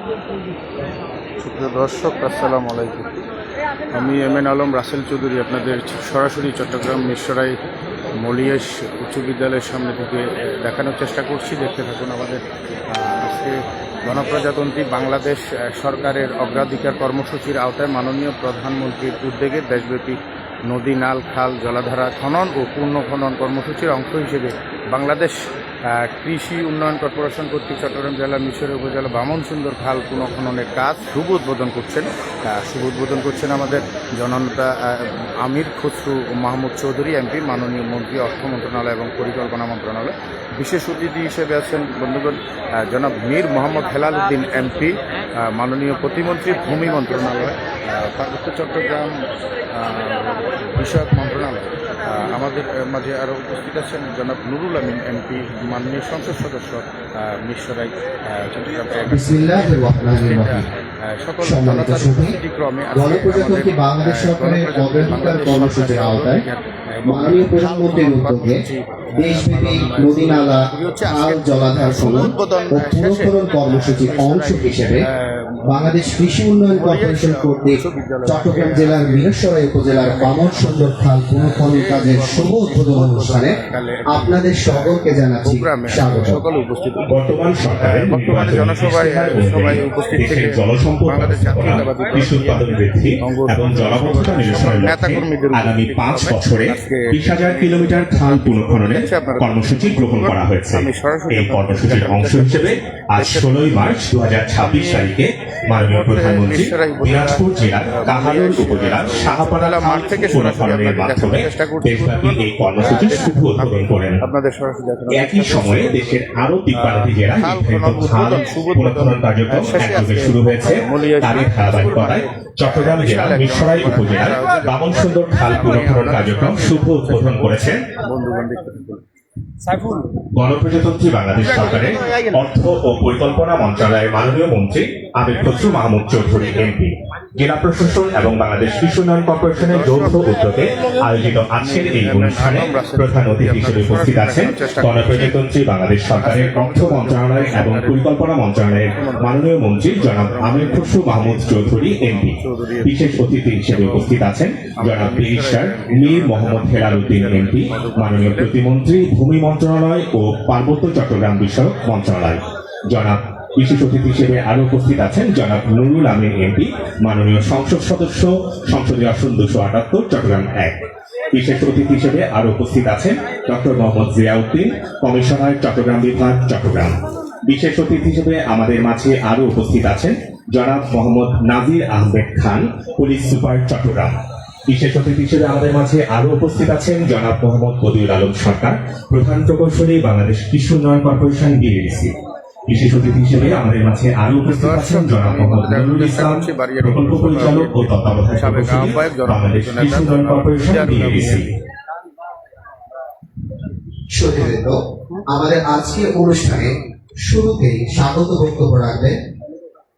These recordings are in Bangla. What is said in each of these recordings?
সুপ্রিয় দর্শক, আসসালামু আলাইকুম। আমি এমএন আলম রাসেল চৌধুরী আপনাদের সরাসরি চট্টগ্রাম মিরসরাই মলিয়েস উচ্চ বিদ্যালয়ের সামনে থেকে দেখানোর চেষ্টা করছি। দেখতে থাকুন। আমাদের আজকে গণপ্রজাতন্ত্রী বাংলাদেশ সরকারের অগ্রাধিকার কর্মসূচির আওতায় মাননীয় প্রধানমন্ত্রীর উদ্যোগে দেশব্যাপী নদী, নাল, খাল, জলাধারা খনন ও পুনঃখনন কর্মসূচির অংশ হিসেবে বাংলাদেশ কৃষি উন্নয়ন কর্পোরেশন কর্তৃক চট্টগ্রাম জেলার মিরসরাই উপজেলা বামনসুন্দর খাল পুনঃখননের কাজ শুভ উদ্বোধন করছেন আমাদের জননেতা আমির খসরু মাহমুদ চৌধুরী এমপি, মাননীয় মন্ত্রী, অর্থ মন্ত্রণালয় এবং পরিকল্পনা মন্ত্রণালয়। বিশেষ অতিথি হিসেবে আছেন বন্ধুগণ জনাব মীর মোহাম্মদ হেলাল উদ্দিন এমপি, মাননীয় প্রতিমন্ত্রী, ভূমি মন্ত্রণালয়, পার্বত্য চট্টগ্রাম বিষয়ক মন্ত্রণালয়। আমাদের মাঝে আরও উপস্থিত আছেন জনাব নুরুল আমিন এমপি, মাননীয় সংসদ সদস্য মিরসরাই চট্টগ্রাম। সকল ক্রমে গণপ্রজাতন্ত্রী বাংলাদেশ সরকারের অগ্রাধিকার কর্মসূচির আওতায় মাননীয় প্রধানমন্ত্রীর উদ্যোগে দেশব্যাপী নদী, নালা, খাল, জলাধার খনন ও পুনঃখনন কর্মসূচির অংশ হিসেবে বাংলাদেশ কৃষি উন্নয়ন কর্পোরেশন কর্তৃক চট্টগ্রাম জেলার মিরসরাই উপজেলার বামনসুন্দর খাল পুনঃখনন কাজের শুভ উদ্বোধন অনুষ্ঠানে আপনাদের সকলকে জানাচ্ছি স্বাগত। বর্তমানে জনসভায় সবাই উপস্থিত থেকে বাংলাদেশ জাতীয়তাবাদী নেতাকর্মীদের আগামী 5 বছরে 20,000 কিলোমিটার খাল পুনঃখননের কর্মসূচি গ্রহণ করা হয়েছে। এই কর্মসূচির অংশ হিসেবে আজ 16 মার্চ 2026 তারিখে মাননীয় প্রধানমন্ত্রী দিনাজপুর জেলার কাহারোল উপজেলার শাহপাড়া মাঠ থেকে পুনঃখননের মাধ্যমে দেশব্যাপী এই কর্মসূচির শুভ উদ্বোধন করেন। একই সময়ে দেশের আরো 53টি জেলায় নির্ধারিত খাল পুনঃখনন কার্যক্রম একযোগে শুরু হয়েছে। তারই ধারাবাহিকতায় চট্টগ্রাম জেলার মিরসরাই উপজেলার বামনসুন্দর খাল পুনঃখনন কার্যক্রম শুভ উদ্বোধন করেছেন গণপ্রজাতন্ত্রী বাংলাদেশ সরকারের অর্থ ও পরিকল্পনা মন্ত্রণালয়ের মাননীয় মন্ত্রী আমির খসরু মাহমুদ চৌধুরী এমপি। জেলা প্রশাসন এবং বাংলাদেশ কৃষি উন্নয়ন কর্পোরেশনের যৌথ উদ্যোগে আয়োজিত আজকের এই অনুষ্ঠানে প্রধান অতিথি হিসেবে উপস্থিত আছেন গণপ্রজাতন্ত্রী বাংলাদেশ সরকারের অর্থ মন্ত্রণালয় এবং পরিকল্পনা মন্ত্রণালয়ের মাননীয় মন্ত্রী জনাব আমির খসরু মাহমুদ চৌধুরী এমপি। বিশেষ অতিথি হিসেবে উপস্থিত আছেন জনাব ব্যারিস্টার মীর মোহাম্মদ হেলাল উদ্দিন এমপি, মাননীয় প্রতিমন্ত্রী, ভূমি মন্ত্রণালয় ও পার্বত্য চট্টগ্রাম বিষয়ক মন্ত্রণালয়। জনাব বিশেষ অতিথি হিসেবে আরো উপস্থিত আছেন জনাব নুরুল আমিন এমপি, মাননীয় সংসদ সদস্য, সংসদীয় আসন 278 চট্টগ্রাম 1। বিশেষ অতিথি হিসেবে আরো উপস্থিত আছেন ডক্টর মোহাম্মদ জিয়াউদ্দিন, কমিশনার চট্টগ্রাম বিভাগ, চট্টগ্রাম। বিশেষ অতিথি হিসেবে আমাদের মাঝে আরো উপস্থিত আছেন জনাব মোহাম্মদ নাজির আহমেদ খান, পুলিশ সুপার, চট্টগ্রাম। বিশেষ অতিথি হিসেবে আমাদের মাঝে আরো উপস্থিত আছেন জনাব মোহাম্মদ বদিউল আলম সরকার, প্রধান প্রকৌশলী, বাংলাদেশ কৃষি উন্নয়ন কর্পোরেশন, বিএডিসি। বিশেষ অতিথি হিসেবে আমাদের মাঝে আরো উপস্থিত আছেন জনাব মোহাম্মদ নুরুল ইসলাম, প্রকল্প পরিচালক ও তত্ত্বাবধায়ক প্রকৌশলী, বাংলাদেশ কৃষি উন্নয়ন কর্পোরেশন, বিএডিসি। আমাদের আজকের অনুষ্ঠানে শুরুতেই স্বাগত বক্তব্য রাখবেন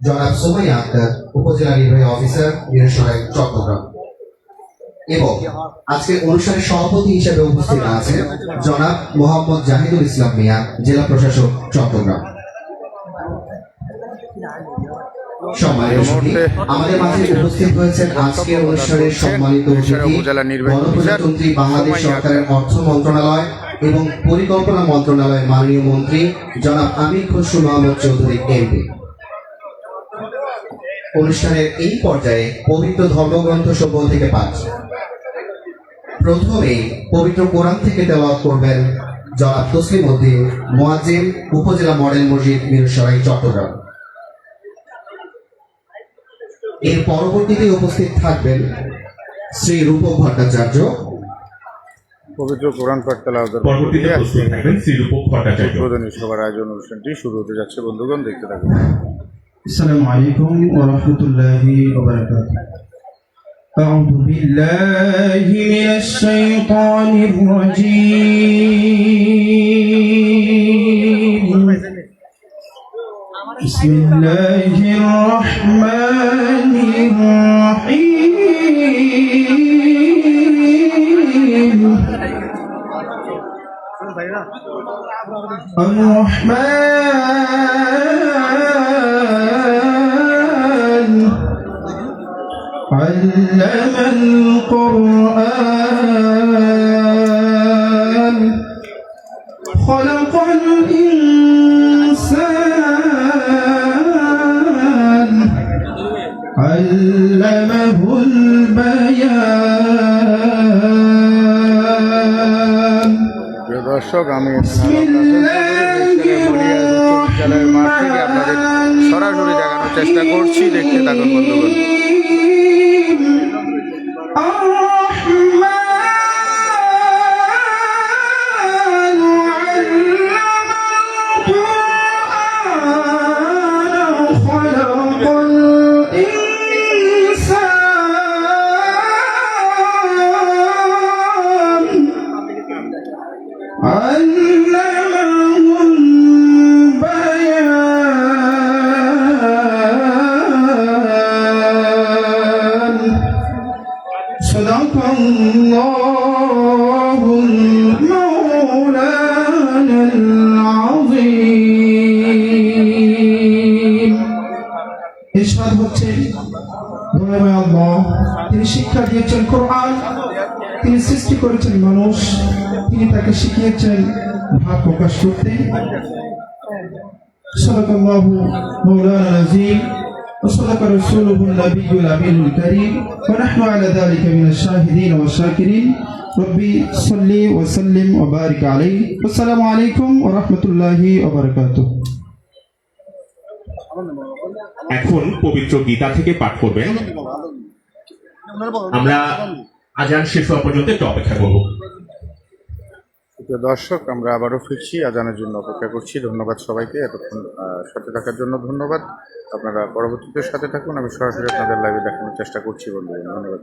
জনাব সুমাইয়া আক্তার, উপজেলা নির্বাহী অফিসার, মিরসরাই, চট্টগ্রাম। এবং আজকের অনুষ্ঠানের সভাপতি হিসেবে উপস্থিত আছেন জনাব মোহাম্মদ জাহিদুল ইসলাম মিয়া, জেলা প্রশাসক, চট্টগ্রাম। আমাদের মাঝে উপস্থিত হয়েছেন আজকের অনুষ্ঠানের সম্মানিত অতিথি গণপ্রজাতন্ত্রী বাংলাদেশ সরকারের অর্থ মন্ত্রণালয় এবং পরিকল্পনা মন্ত্রণালয়ের মাননীয় মন্ত্রী জনাব আমির খসরু মাহমুদ চৌধুরী এমপি। অনুষ্ঠানের এই পর্যায়ে পবিত্র ধর্মগ্রন্থ সমূহ থেকে পাঠ। প্রথমেই পবিত্র কোরআন থেকে তেলাওয়াত করবেন জনাব তসলিম উদ্দিন, মুয়াজ্জিন, উপজেলা মডেল মসজিদ, মিরসরাই, চট্টগ্রাম। এর পরবর্তীতে উপস্থিত থাকবেন শ্রী রূপক ভট্টাচার্য। পবিত্র কোরআন পাঠ তেলাওয়াতের পরবর্তীতে উপস্থিত থাকবেন শ্রী রূপক ভট্টাচার্য। উদ্বোধনী সভার আয়োজন অনুষ্ঠানটি শুরু হতে যাচ্ছে। বন্ধুগণ, দেখতে থাকুন। আসসালামু আলাইকুম ওয়া রাহমাতুল্লাহি ওয়া বারাকাতুহু। أعوذ بالله من الشيطان الرجيم. بسم الله الرحمن الرحيم. الرحمن علم القرآن خلق الإنسان علمه البيان প্রিয় দর্শক, আমি বিদ্যালয়ের মাঠ থেকে আপনাদের সরাসরি দেখানোর চেষ্টা করছি। দেখতে থাকুন বন্ধুগণ। صدق الله المولانا العظيم ইরশাদ হচ্ছে দয়াময় আল্লাহ তিনি শিক্ষা দিয়েছেন কোরআন, তিনি সৃষ্টি করেছেন মানুষ, তিনি তাকে শিখিয়েছেন ভাব প্রকাশ করতে। সাদাকাল্লাহু মাওলানা আযীম وصدق رسوله النبي الأمين الكريم ونحن على ذلك من الشاهدين والشاكرين ربي صل وسلم وبارك عليه والسلام عليكم ورحمة الله وبركاته এখন পবিত্র গীতা থেকে পাঠ করবেন। আমরা আজান শেষ হওয়া পর্যন্ত একটু অপেক্ষা করব। প্রিয় দর্শক, আমরা আবারও ফিরছি, আজানের জন্য অপেক্ষা করছি। ধন্যবাদ সবাইকে এতক্ষণ সাথে থাকার জন্য। ধন্যবাদ। আপনারা পরবর্তীতে সাথে থাকুন। আমি সরাসরি আপনাদের লাইভে দেখানোর চেষ্টা করছি বন্ধুগণ। ধন্যবাদ।